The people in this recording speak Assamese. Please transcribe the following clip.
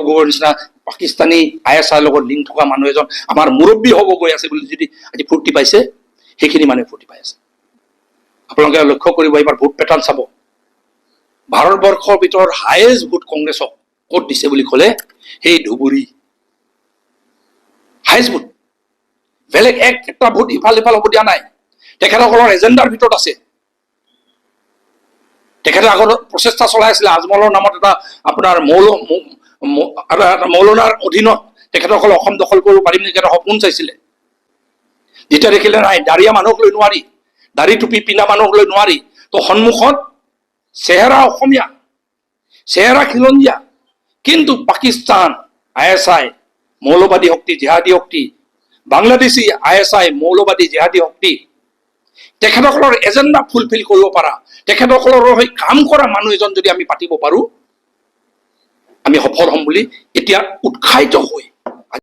গোবৰ নিচিনা পাকিস্তানী ISIৰ লগত লিংক থকা মানুহ এজন আমাৰ মুৰব্বী হ'ব গৈ আছে বুলি যদি আজি ফূৰ্তি পাইছে, সেইখিনি মানুহে ফূৰ্তি পাই আছে। আপোনালোকে লক্ষ্য কৰিব, এইবাৰ ভোট পেটাৰ্ণ চাব। ভাৰতবৰ্ষৰ ভিতৰত হায়েষ্ট ভোট কংগ্ৰেছক ক'ত দিছে বুলি ক'লে সেই ধুবুৰী, হায়েষ্ট ভোট। বেলেগ একটা ভোট ইফাল সিফাল হ'ব দিয়া নাই। তেখেতসকলৰ এজেণ্ডাৰ ভিতৰত আছে। তেখেতে আগত প্ৰচেষ্টা চলাই আছিলে আজমলৰ নামত এটা আপোনাৰ মৌলনাৰ অধীনত তেখেতসকলে অসম দখল কৰিব পাৰিম নেকি এটা সপোন চাইছিলে। যেতিয়া দেখিলে নাই, দাড়িয়া মানুহক লৈ নোৱাৰি, দাড়ি টুপি পিন্ধা মানুহক লৈ নোৱাৰি, তো সন্মুখত চেহেৰা অসমীয়া, চেহেৰা খিলঞ্জীয়া, কিন্তু পাকিস্তান ISI মৌলবাদী শক্তি, জেহাদী শক্তি, বাংলাদেশী ISI মৌলবাদী জেহাদী শক্তি, তেখেতসকলৰ এজেণ্ডা ফুলফিল কৰিব পাৰা, তেখেতসকলৰ হৈ কাম কৰা মানুহ এজন যদি আমি পাতিব পাৰো, আমি সফল হ'ম বুলি এতিয়া উৎসাহিত হৈ